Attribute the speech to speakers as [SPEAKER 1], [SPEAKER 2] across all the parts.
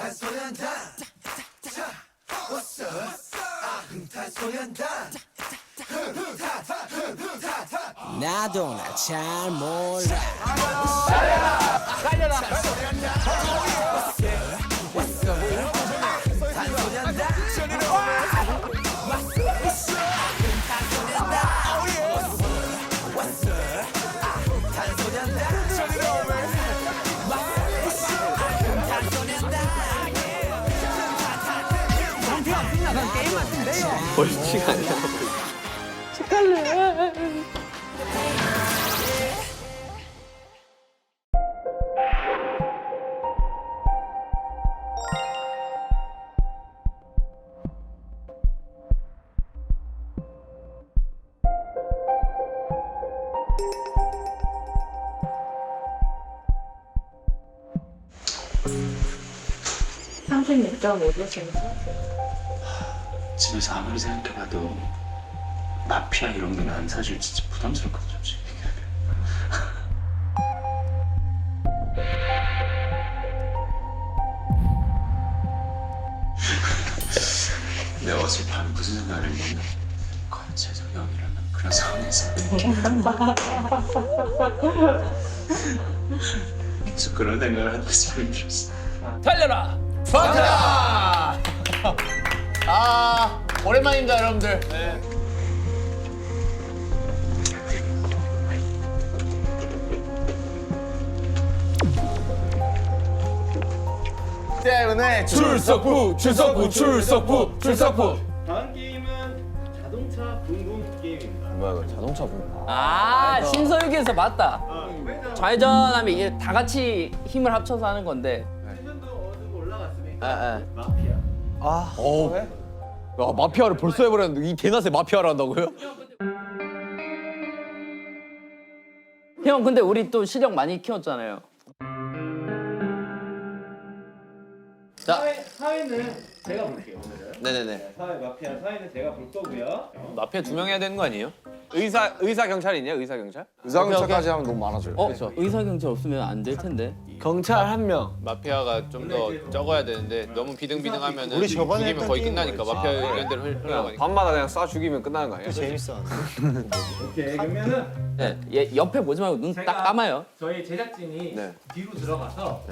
[SPEAKER 1] 흥탄소년단 What's up 흥탄소년단
[SPEAKER 2] 나도 날 잘 몰라
[SPEAKER 3] 벌칙 아니야?
[SPEAKER 4] 상승 6.5도 정도?
[SPEAKER 5] 집에서 아무리 생각해봐도 마피아 이런 게 난 사실 진짜 부담스럽거든 솔직히. 내가 어젯밤 무슨 생각을 했냐면 과연 재석이 형이라면 그런 상황에서 그래서 그런 생각을 하다 잠이 들었어.
[SPEAKER 3] 달려라! 방탄아! 아, 오랜만입니다, 여러분들. 네. 때문에 출석부!
[SPEAKER 6] 다음 게임은 자동차 붕붕 게임입니다.
[SPEAKER 3] 뭐야, 이거 자동차 분.
[SPEAKER 7] 아, 신서유기에서 맞다.
[SPEAKER 6] 회전
[SPEAKER 7] 좌회전하면 이게 다 같이 힘을 합쳐서 하는 건데.
[SPEAKER 6] 회전도 어느 정도 올라갔으니까
[SPEAKER 7] 아,
[SPEAKER 6] 마피아.
[SPEAKER 3] 야, 마피아를 벌써 해버렸는데 이 대낮에 마피아를 한다고요?
[SPEAKER 7] 형, 근데 우리 또 실력 많이 키웠잖아요. 자,
[SPEAKER 6] 사회는 제가 볼게요 오늘은.
[SPEAKER 3] 네네네.
[SPEAKER 6] 사회 마피아 사회는 제가 볼 거고요.
[SPEAKER 3] 마피아 2명 해야 되는 거 아니에요? 의사 경찰 있냐? 의사 경찰?
[SPEAKER 8] 의사 경찰까지 하면 너무 많아져요.
[SPEAKER 7] 그렇죠. 의사 경찰 없으면 안 될 텐데.
[SPEAKER 8] 경찰 한 명.
[SPEAKER 9] 마피아가 좀 더 적어야 되는데 너무 비등비등하면은
[SPEAKER 8] 우리 저번에
[SPEAKER 9] 죽이면
[SPEAKER 8] 했던
[SPEAKER 9] 거의
[SPEAKER 8] 게임
[SPEAKER 9] 끝나니까
[SPEAKER 8] 뭐였지?
[SPEAKER 9] 마피아 의견대로 흘러가니까.
[SPEAKER 3] 밤마다 그냥 쏴 죽이면 끝나는 거 아니야?
[SPEAKER 8] 재밌어.
[SPEAKER 6] 오케이 그러면은
[SPEAKER 7] 네, 얘 옆에 보지 말고 눈 딱
[SPEAKER 6] 제가-
[SPEAKER 7] 감아요.
[SPEAKER 6] 저희 제작진이
[SPEAKER 3] 네.
[SPEAKER 6] 뒤로 들어가서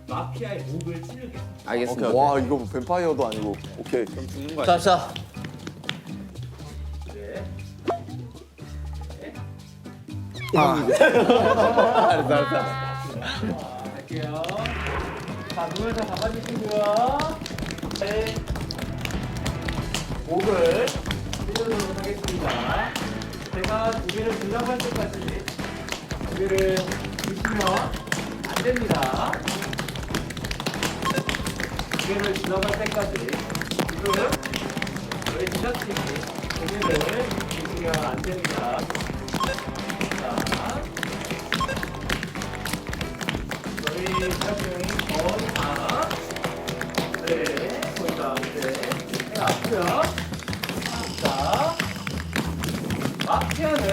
[SPEAKER 6] 마피아의 목을 찌르겠습니다.
[SPEAKER 7] 알겠습니다.
[SPEAKER 8] 와 이거 뭐 뱀파이어도 아니고. 오케이.
[SPEAKER 9] 죽는 거
[SPEAKER 7] 자,
[SPEAKER 9] 아니야?
[SPEAKER 7] 자.
[SPEAKER 6] 네. 할게요. 자, 눈을 다 잡아주시고요. 네. 목을 찌르도록 하겠습니다. 제가 고개를 들라고 할 때까지 고개를 드시면 안 됩니다. 고개를 들라고 할 때까지 지금 저희 제작진이 고개를 드시면 안 됩니다. 자. 저희 제작진이 거의 다 거의 다 해놨고요. 자, 마피아는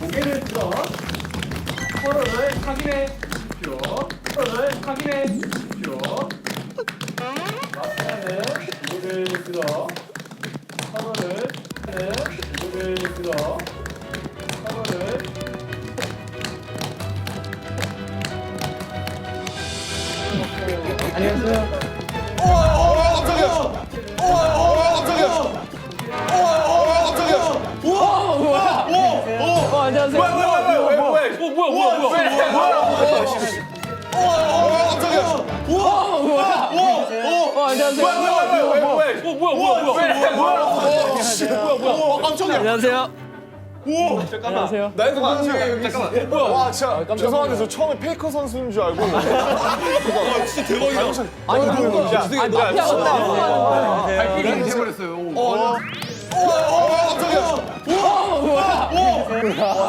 [SPEAKER 6] 고개를 들어 서로를 확인해 주십시오. 서로를 확인해 주십시오. 마피아는 고개를 들어 서로를
[SPEAKER 7] 안녕하세요. 안녕하세요. 안녕하세요.
[SPEAKER 8] 나이도 방송에 여기 잠깐만. 와 진짜 죄송한데 저 처음에 페이커 선수인 줄 알고. 진짜 대박이다. 아니
[SPEAKER 7] 마피아가 없나?
[SPEAKER 8] 발길이 돼버렸어요.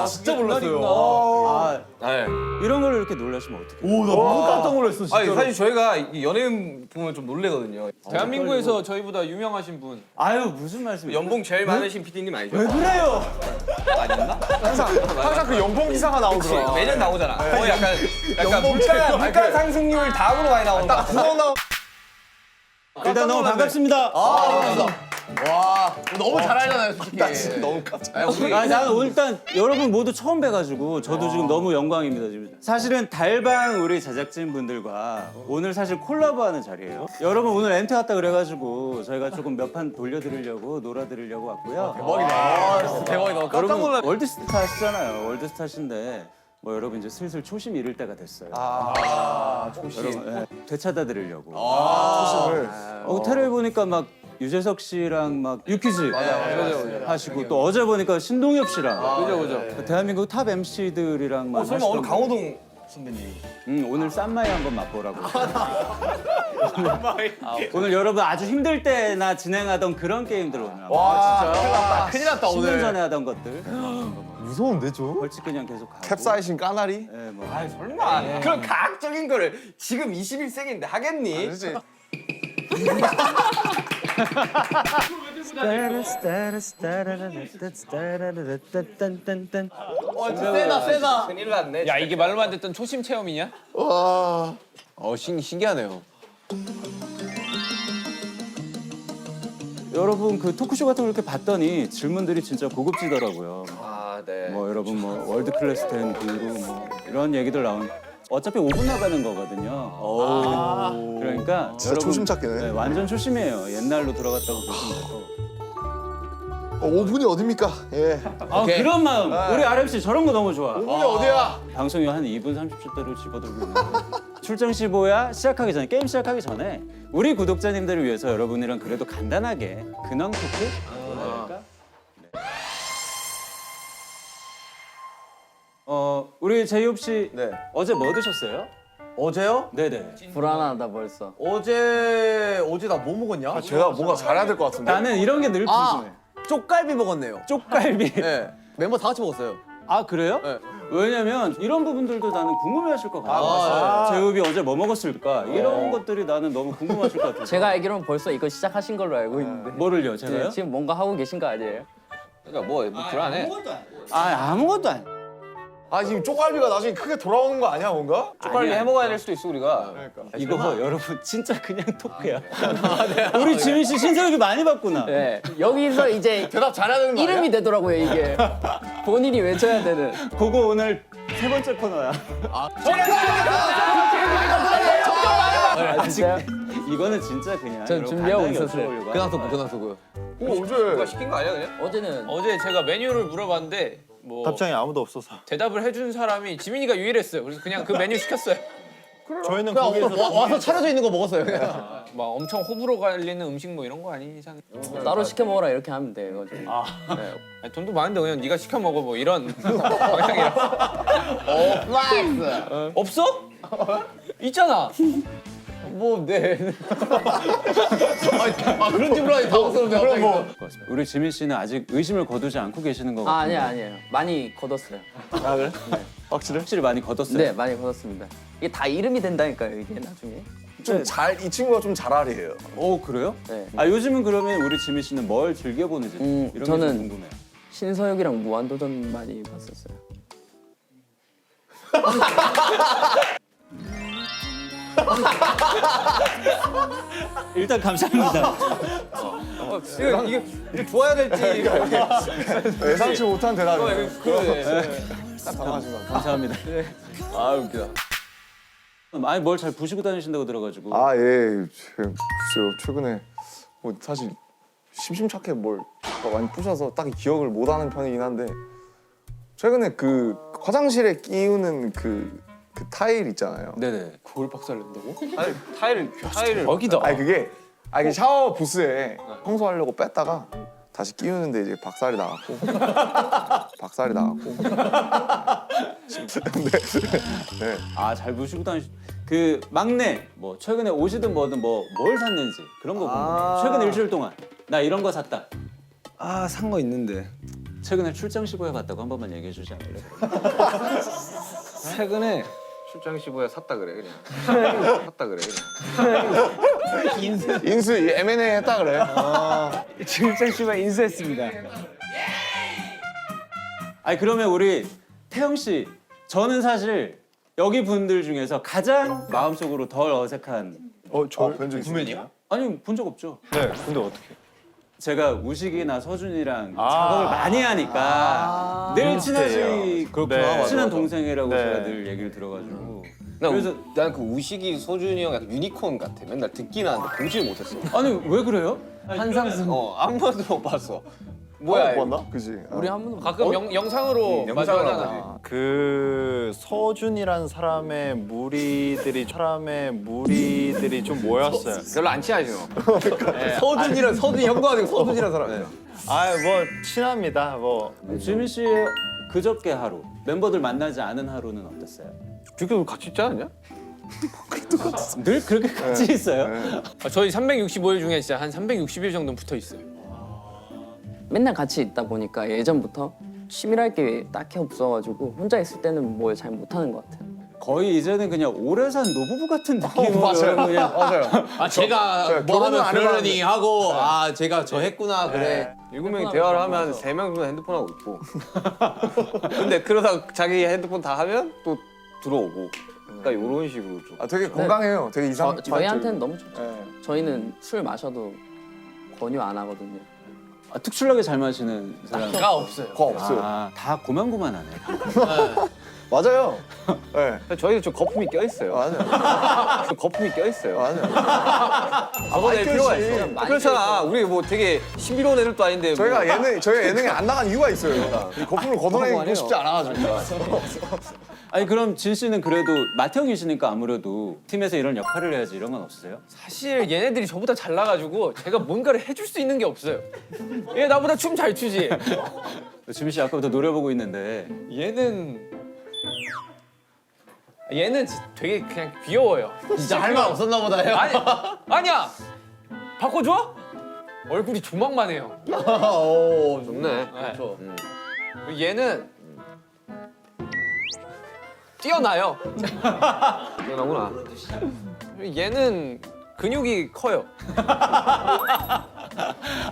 [SPEAKER 8] 진짜 몰랐어요.
[SPEAKER 10] 이런 걸 이렇게 놀라시면 어떡해요?
[SPEAKER 8] 오, 나 너무 깜짝 놀랐어, 진짜.
[SPEAKER 3] 아니 사실 저희가 이 연예인 보면 좀 놀래거든요.
[SPEAKER 9] 대한민국에서 저희보다 유명하신 분,
[SPEAKER 10] 아유 무슨 말씀이에요?
[SPEAKER 3] 연봉 제일 많으신 PD님 아니죠?
[SPEAKER 10] 왜 그래요?
[SPEAKER 8] 항상 그 연봉 기사가 나오더라.
[SPEAKER 3] 매년 나오잖아. 거의 약간 물가 상승률 다음으로 많이 나오는 거
[SPEAKER 8] 딱
[SPEAKER 3] 같은데.
[SPEAKER 8] 그거 나오.
[SPEAKER 10] 일단 너무 반갑습니다.
[SPEAKER 9] 와 너무 잘 알잖아요 솔직히.
[SPEAKER 8] 나 진짜 너무 깜짝.
[SPEAKER 10] 아, 나는 오늘 일단 여러분 모두 처음 뵈가지고 저도 지금 너무 영광입니다. 지금. 사실은 달방 우리 제작진 분들과 오늘 사실 콜라보하는 자리예요. 여러분 오늘 엔트 왔다 그래가지고 저희가 조금 몇 판 돌려드리려고 놀아드리려고 왔고요.
[SPEAKER 3] 대박이다. 깜짝
[SPEAKER 10] 여러분
[SPEAKER 3] 놀라.
[SPEAKER 10] 월드스타시잖아요. 월드스타신데 뭐 여러분 이제 슬슬 초심 잃을 때가 됐어요. 초심. 여러분, 예, 되찾아 드리려고.
[SPEAKER 8] 초심을.
[SPEAKER 10] 호텔을 보니까 막 유재석 씨랑 막 유퀴즈 하시고 또 어제 보니까 신동엽 씨랑
[SPEAKER 3] 그죠.
[SPEAKER 10] 대한민국 탑 MC들이랑 막
[SPEAKER 1] 설마 오늘 강호동 선배님.
[SPEAKER 10] 오늘 쌈마이 한번 맛보라고. 오늘 여러분 아주 힘들 때나 진행하던 그런 게임들 오늘.
[SPEAKER 8] 와,
[SPEAKER 9] 큰일 났다
[SPEAKER 10] 10년
[SPEAKER 9] 오늘.
[SPEAKER 10] 전에 하던 것들.
[SPEAKER 8] 무서운데 좀?
[SPEAKER 10] 벌칙 그냥 계속 가고.
[SPEAKER 8] 캡사이신 까나리?
[SPEAKER 10] 예, 뭐.
[SPEAKER 1] 설마 그런 과학적인 거를 지금 21세기인데 하겠니?
[SPEAKER 8] 그렇지.
[SPEAKER 9] 세다.
[SPEAKER 1] 큰일 났네.
[SPEAKER 3] 야 이게 말로만 듣던 초심 체험이냐?
[SPEAKER 8] 와.
[SPEAKER 3] 신기하네요.
[SPEAKER 10] 여러분 그 토크쇼 같은 거 이렇게 봤더니 질문들이 진짜 고급지더라고요.
[SPEAKER 1] 아 네.
[SPEAKER 10] 뭐 여러분 뭐 월드 클래스 10 그리고 뭐 이런 얘기들 나온. 어차피 5분 나가는 거거든요. 그러니까
[SPEAKER 8] 진짜 초심 찾기네.
[SPEAKER 10] 네, 완전 초심이에요. 옛날로 들어갔다고 보시면 되고.
[SPEAKER 8] 5분이 어딥니까? 예.
[SPEAKER 10] 아, 그런 마음. 우리 RM 씨 저런 거 너무 좋아.
[SPEAKER 8] 5분이 어디야?
[SPEAKER 10] 방송이 한 2분 30초대로 집어들고 있는데 출정 15야 시작하기 전에 게임 시작하기 전에 우리 구독자님들을 위해서 여러분이랑 그래도 간단하게 근황 토크 할까? 우리 제이홉 씨
[SPEAKER 1] 네.
[SPEAKER 10] 어제 뭐 드셨어요?
[SPEAKER 1] 어제요?
[SPEAKER 10] 네네.
[SPEAKER 7] 불안하다 벌써.
[SPEAKER 1] 어제 나 뭐 먹었냐?
[SPEAKER 8] 제가 뭔가 잘해야 될 것 같은데.
[SPEAKER 10] 나는 이런 게 늘 궁금해.
[SPEAKER 1] 쪽갈비 먹었네요.
[SPEAKER 10] 쪽갈비.
[SPEAKER 1] 네. 멤버 다 같이 먹었어요.
[SPEAKER 10] 아 그래요?
[SPEAKER 1] 네.
[SPEAKER 10] 왜냐면 이런 부분들도 나는 궁금해하실 것 같아. 제이홉이 어제 뭐 먹었을까? 이런 것들이 나는 너무 궁금하실 것 같아요.
[SPEAKER 7] 제가 알기로는 벌써 이거 시작하신 걸로 알고 있는데.
[SPEAKER 10] 뭐를요, 제가요?
[SPEAKER 7] 네, 지금 뭔가 하고 계신 거 아니에요?
[SPEAKER 3] 그러니까 뭐 불안해.
[SPEAKER 10] 아무것도 아니.
[SPEAKER 8] 아 지금 쪽갈비가 나중에 크게 돌아오는 거 아니야 뭔가?
[SPEAKER 3] 쪽갈비 해 먹어야 될 수도 있어 우리가.
[SPEAKER 10] 이거 여러분 진짜 그냥 토크야. 우리 지민 씨 신서유기 많이 봤구나.
[SPEAKER 7] 네. 여기서 이제
[SPEAKER 1] 대답 잘해야 되는 거 아니야?
[SPEAKER 7] 이름이 되더라고요 이게. 본인이 외쳐야 되는.
[SPEAKER 10] 그거 오늘 세 번째 코너야.
[SPEAKER 7] 아, 진짜요?
[SPEAKER 10] 이거는 진짜 그냥.
[SPEAKER 7] 전
[SPEAKER 10] 여러분
[SPEAKER 7] 준비하고
[SPEAKER 10] 간단하게
[SPEAKER 7] 있었어요.
[SPEAKER 10] 여쭤보려고
[SPEAKER 1] 근황
[SPEAKER 10] 하는
[SPEAKER 1] 토크, 근황 토크.
[SPEAKER 8] 어제
[SPEAKER 3] 누가 시킨 거 아니야 그냥?
[SPEAKER 7] 어제는
[SPEAKER 3] 어제 제가 메뉴를 물어봤는데 뭐
[SPEAKER 10] 답장이 아무도 없어서.
[SPEAKER 3] 대답을 해준 사람이 지민이가 유일했어요. 그래서 그냥 그 메뉴 시켰어요.
[SPEAKER 10] 저희는
[SPEAKER 1] 그냥 와서 차려져 있는 거 먹었어요. 그냥.
[SPEAKER 3] 막 엄청 호불호 갈리는 음식 뭐 이런 거 아닌 이상.
[SPEAKER 7] 따로 시켜 먹어라 이렇게 하면 돼. 이거 좀.
[SPEAKER 3] 아니, 돈도 많은데 그냥 네가 시켜 먹어 뭐 이런 방향이라.
[SPEAKER 1] 플렉스.
[SPEAKER 3] 없어? 있잖아.
[SPEAKER 1] 뭐 네. 그런 질문 하니 당황스럽네 갑자기. 뭐.
[SPEAKER 10] 우리 지민 씨는 아직 의심을 거두지 않고 계시는 거
[SPEAKER 7] 아
[SPEAKER 10] 같아요.
[SPEAKER 7] 아니에요. 많이 걷었어요.
[SPEAKER 10] 아 그래? 확실해? 확실히 많이 걷었어요.
[SPEAKER 7] 네, 많이 걷었습니다. 이게 다 이름이 된다니까요 이게 나중에.
[SPEAKER 8] 이 친구가 좀 잘하리에요.
[SPEAKER 10] 오 그래요?
[SPEAKER 7] 네.
[SPEAKER 10] 아 요즘은 그러면 우리 지민 씨는 뭘 즐겨 보는지 이런 게 좀
[SPEAKER 7] 저는
[SPEAKER 10] 궁금해요.
[SPEAKER 7] 신서유기랑 무한도전 많이 봤었어요.
[SPEAKER 10] 일단 감사합니다.
[SPEAKER 1] 이게 좋아야 될지.
[SPEAKER 8] 예상치 못한 대답이에요.
[SPEAKER 3] 그래.
[SPEAKER 8] 딱 당하신 것 같아요.
[SPEAKER 10] 감사합니다.
[SPEAKER 1] 아 웃기다.
[SPEAKER 10] 아니 뭘 잘 부시고 다니신다고 들어가지고.
[SPEAKER 8] 아 예, 글쎄요 최근에 뭐 사실 심심찮게 뭘 많이 부셔서 딱히 기억을 못하는 편이긴 한데 최근에 그 화장실에 끼우는 그 타일 있잖아요.
[SPEAKER 10] 네네.
[SPEAKER 3] 그걸 박살낸다고? 아니 타일을
[SPEAKER 10] 여기다.
[SPEAKER 8] 그게 이게 샤워 부스에 청소하려고 뺐다가 다시 끼우는데 이제 박살이 나갔고 네.
[SPEAKER 10] 아 잘 부시고 다니시. 그 막내 뭐 최근에 옷이든 뭐든 뭘 샀는지 그런 거 궁금해. 최근 일주일 동안 나 이런 거 샀다.
[SPEAKER 1] 아 산 거 있는데.
[SPEAKER 10] 최근에 출장 15에 갔다고 한 번만 얘기해 주지 않을래?
[SPEAKER 3] 최근에 출장 15에 샀다 그래 그냥. 샀다 그래 그냥.
[SPEAKER 8] 인수 M&A 했다 그래.
[SPEAKER 10] 출장 15에 인수했습니다. 아니 그러면 우리 태영 씨, 저는 사실 여기 분들 중에서 가장 마음속으로 덜 어색한
[SPEAKER 8] 저 뵌적 있어요.
[SPEAKER 10] 아니 본 적 없죠.
[SPEAKER 3] 네. 근데 어떻게?
[SPEAKER 10] 제가 우식이나 서준이랑 작업을 많이 하니까 늘 친하지 친한 동생이라고
[SPEAKER 3] 네.
[SPEAKER 10] 제가 늘 얘기를 들어가지고
[SPEAKER 3] 그래서 난 그 우식이 소준이 형 약간 유니콘 같아. 맨날 듣기는 하는데 보질 못했어.
[SPEAKER 10] 아니 왜 그래요?
[SPEAKER 7] 한상승.
[SPEAKER 3] 한 번도 못 봤어. 뭐야? 이거?
[SPEAKER 8] 봤나? 그지.
[SPEAKER 7] 우리 한 번도
[SPEAKER 9] 가끔 영상으로
[SPEAKER 3] 영상으로
[SPEAKER 9] 마주하잖아.
[SPEAKER 11] 그 서준이란 사람의 무리들이 좀 모였어요.
[SPEAKER 3] 별로 안 친하죠.
[SPEAKER 1] 서준이 형도 아니고 서준이라는 사람이에요.
[SPEAKER 11] 뭐 친합니다. 뭐
[SPEAKER 10] 지민 씨 그저께 하루 멤버들 만나지 않은 하루는 어땠어요?
[SPEAKER 3] 지금 같이 있지 않았냐?
[SPEAKER 10] 늘 그렇게 같이 있어요?
[SPEAKER 9] 저희 365일 중에 진짜 한 360일 정도는 붙어 있어요.
[SPEAKER 7] 맨날 같이 있다 보니까 예전부터 취미랄 게 딱히 없어가지고 혼자 있을 때는 뭘 잘 못하는 것 같아요.
[SPEAKER 10] 거의 이제는 그냥 오래 산 노부부 같은 느낌으로 그냥
[SPEAKER 9] 아 제가 뭐
[SPEAKER 8] 결혼은
[SPEAKER 9] 하면
[SPEAKER 8] 안
[SPEAKER 9] 그러려니
[SPEAKER 8] 해봤는데.
[SPEAKER 9] 하고 아 제가 저 했구나 그래.
[SPEAKER 3] 7명이 대화를 하면 3명 정도 핸드폰 하고 있고. 근데 그러다가 자기 핸드폰 다 하면 또 들어오고. 그러니까 이런 식으로 좀.
[SPEAKER 8] 아 되게 건강해요. 되게
[SPEAKER 7] 저희한테는 너무 좋죠.
[SPEAKER 8] 네.
[SPEAKER 7] 저희는 술 마셔도 권유 안 하거든요.
[SPEAKER 10] 특출나게 잘 마시는 사람
[SPEAKER 9] 가 없어요.
[SPEAKER 8] 거 없어요.
[SPEAKER 10] 다 고만고만하네.
[SPEAKER 8] 맞아요. 네.
[SPEAKER 3] 저희도 좀 거품이 껴있어요.
[SPEAKER 8] 맞아요.
[SPEAKER 3] 좀 거품이 껴있어요.
[SPEAKER 8] 맞아요.
[SPEAKER 3] 걷어낼 필요가 있어.
[SPEAKER 7] 많이
[SPEAKER 3] 그렇잖아. 우리 뭐 되게 신비로운 애들도 아닌데.
[SPEAKER 8] 저희가 예능에 안 나간 이유가 있어요. 이 거품을 걷어내고 싶지 않아가지고.
[SPEAKER 10] 아니 그럼 진 씨는 그래도 맏형이시니까 아무래도 팀에서 이런 역할을 해야지 이런 건 없으세요?
[SPEAKER 9] 사실 얘네들이 저보다 잘나가지고 제가 뭔가를 해줄 수 있는 게 없어요. 얘 나보다 춤 잘 추지.
[SPEAKER 10] 지민 씨 아까부터 노래 보고 있는데
[SPEAKER 9] 얘는 되게 그냥 귀여워요.
[SPEAKER 1] 진짜 할 말 없었나 보다요.
[SPEAKER 9] 아니야. 바꿔줘? 얼굴이 조망만 해요.
[SPEAKER 1] 오,
[SPEAKER 3] 좋네.
[SPEAKER 1] 그렇죠.
[SPEAKER 9] 그리고 얘는 뛰어나요.
[SPEAKER 3] 뛰어나구나.
[SPEAKER 9] 그리고 얘는 근육이 커요.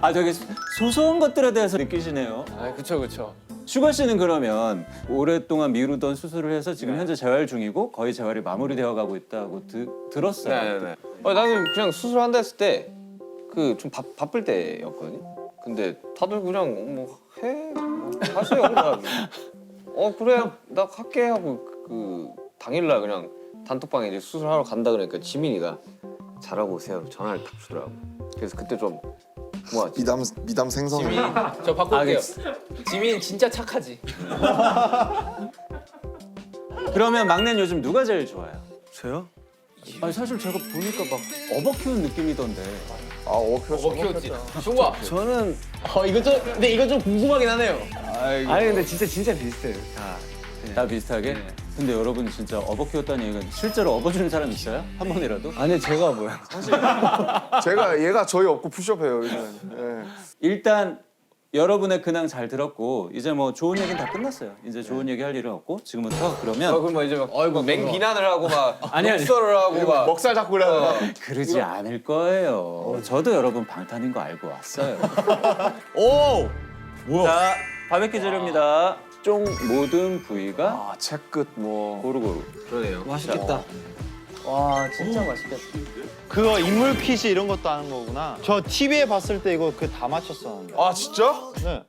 [SPEAKER 10] 아 되게 소소한 것들에 대해서 느끼시네요.
[SPEAKER 9] 아, 그쵸.
[SPEAKER 10] 슈가 씨는 그러면 오랫동안 미루던 수술을 해서 지금 현재 재활 중이고 거의 재활이 마무리되어 가고 있다고 들었어요.
[SPEAKER 3] 네네네. 나는 그냥 수술한다 했을 때 그 좀 바쁠 때였거든요. 근데 다들 그냥 뭐 하세요. 그래 나 갈게 하고 그 당일날 그냥 단톡방에 이제 수술하러 간다 그러니까 지민이가 잘하고 오세요 전화를 탁 주더라고. 그래서 그때 좀 고마웠지.
[SPEAKER 8] 미담 생성해.
[SPEAKER 9] 지민, 저 바꿀게요. 지민 진짜 착하지.
[SPEAKER 10] 그러면 막내는 요즘 누가 제일 좋아요?
[SPEAKER 11] 저요?
[SPEAKER 10] 아니 사실 제가 보니까 막 어버 키운 느낌이던데.
[SPEAKER 8] 아 어깨가
[SPEAKER 9] 키웠지. 중과.
[SPEAKER 11] 저는
[SPEAKER 1] 근데 이거 좀 궁금하긴 하네요.
[SPEAKER 3] 아니 근데 진짜 비슷해요.
[SPEAKER 10] 다 비슷하게? 근데 여러분 진짜 어버 키웠다는 얘기가 실제로 업어주는 사람 있어요? 한 번이라도?
[SPEAKER 1] 아니 제가 뭐야?
[SPEAKER 8] 제가 얘가 저희 업고 푸시업해요 요즘.
[SPEAKER 10] 일단 여러분의 근황 잘 들었고 이제 뭐 좋은 얘기는 다 끝났어요. 이제 좋은 얘기 할 일은 없고 지금부터 그러면
[SPEAKER 3] 그럼 뭐 이제 막 맹비난을 하고 막
[SPEAKER 10] 아니.
[SPEAKER 3] 욕설을 하고 막
[SPEAKER 8] 먹살 잡고 이러다가
[SPEAKER 10] 그러지 않을 거예요. 저도 여러분 방탄인 거 알고 왔어요.
[SPEAKER 1] 오, 뭐야?
[SPEAKER 10] 자, 바베큐 재료입니다. 종 모든 부위가
[SPEAKER 8] 채끝 뭐.
[SPEAKER 10] 고루고루.
[SPEAKER 3] 그러네요.
[SPEAKER 1] 맛있겠다.
[SPEAKER 7] 와 진짜 맛있겠다.
[SPEAKER 11] 그거 인물 퀴즈 이런 것도 하는 거구나. 저 TV에 봤을 때 이거 그 다 맞췄었는데.
[SPEAKER 8] 아 진짜?
[SPEAKER 11] 네.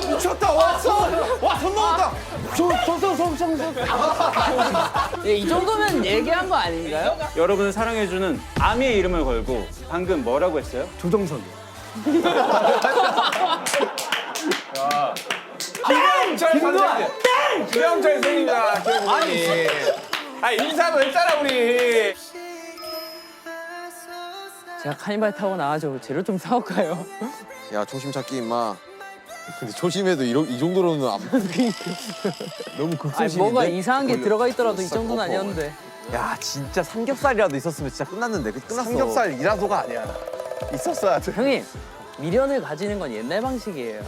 [SPEAKER 8] 미쳤다 왔어. 와손 넣었다.
[SPEAKER 7] 예, 이 정도면 얘기한 거 아닌가요?
[SPEAKER 10] 여러분을 사랑해주는 아미의 이름을 걸고 방금 뭐라고 했어요?
[SPEAKER 1] 김영철 선생님이다. 아니 인사도 했잖아 우리.
[SPEAKER 7] 제가 카니발 타고 나와가지고 재료 좀 사올까요?
[SPEAKER 1] 야 초심 찾기 임마. 근데 초심해도 이 정도로는 안 너무
[SPEAKER 7] 아니
[SPEAKER 1] 극소심인데.
[SPEAKER 7] 뭐가 이상한 게 들어가 있더라도 이 정도는 아니었는데.
[SPEAKER 1] 야 진짜 삼겹살이라도 있었으면 진짜 끝났는데 끝났어.
[SPEAKER 8] 삼겹살이라도가 아니야. 있었어야 돼.
[SPEAKER 7] 형님 미련을 가지는 건 옛날 방식이에요.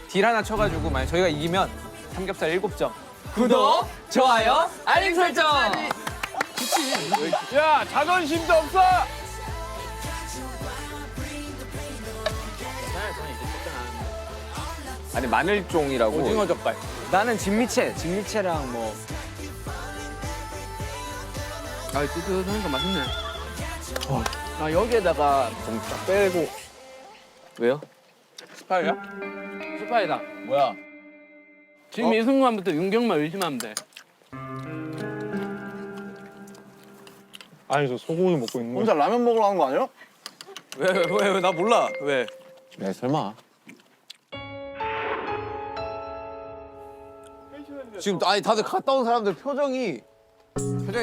[SPEAKER 9] 딜 하나 쳐가지고 만약 저희가 이기면 삼겹살 7점. 구독, 좋아요, 알림 설정. 야 자존심도 없어.
[SPEAKER 3] 아니 마늘종이라고
[SPEAKER 9] 오징어 젓갈. 나는 진미채랑 뭐. 아, 뜨뜻하니까 맛있네. 아, 여기에다가 좀 딱 빼고. 왜요? 스파이야? 스파이다.
[SPEAKER 1] 뭐야?
[SPEAKER 9] 지금 이 순간부터 윤경만 의심하면 돼.
[SPEAKER 11] 아니 저 소고기 먹고 있는 거.
[SPEAKER 8] 혼자 라면 먹으러 가는 거 아니야?
[SPEAKER 9] 왜? 나 몰라. 왜?
[SPEAKER 1] 야 설마. 지금 아니 다들 갔다 온 사람들 표정이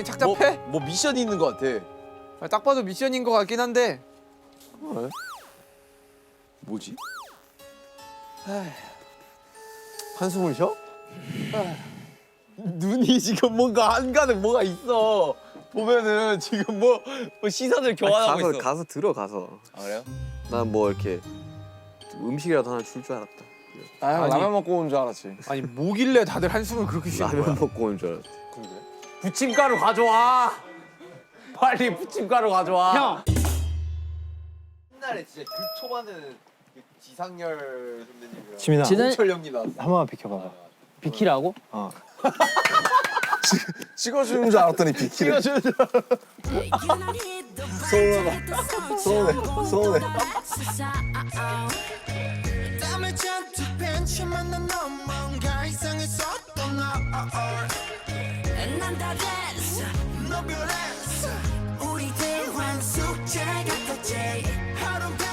[SPEAKER 9] 착잡해?
[SPEAKER 1] 뭐 미션이 있는 것 같아.
[SPEAKER 9] 아, 딱 봐도 미션인 것 같긴 한데.
[SPEAKER 1] 뭐지? 한숨을 쉬어? 눈이 지금 뭔가 한가득 뭐가 있어. 보면은 지금 뭐 시선을 교환하고 있어.
[SPEAKER 3] 가서 들어 가서.
[SPEAKER 1] 아 그래요?
[SPEAKER 3] 난 뭐 이렇게 음식이라도 하나 줄 줄 알았다.
[SPEAKER 8] 아, 라면 먹고 온 줄 알았지.
[SPEAKER 9] 아니 뭐길래 다들 한숨을 그렇게 쉬는 거야?
[SPEAKER 3] 라면 먹고 온 줄 알았지.
[SPEAKER 9] 부침가루 가져와. 빨리 부침가루 가져와. 형.
[SPEAKER 1] 옛날에 진짜 그 초반에는 지상렬 선배님이랑
[SPEAKER 11] 지민아
[SPEAKER 1] 홍철 형님 나왔어.
[SPEAKER 11] 한 번만 비켜봐봐.
[SPEAKER 9] 비키라고?
[SPEAKER 8] 찍어주는 줄 알았더니 비키래. 서운하다. 서운해.
[SPEAKER 2] 땀을 잔뜩 벤치만 난 뭔가 이상했었던 난다 됐어 너 변했어 우리 대환 숙제 같았지 하루가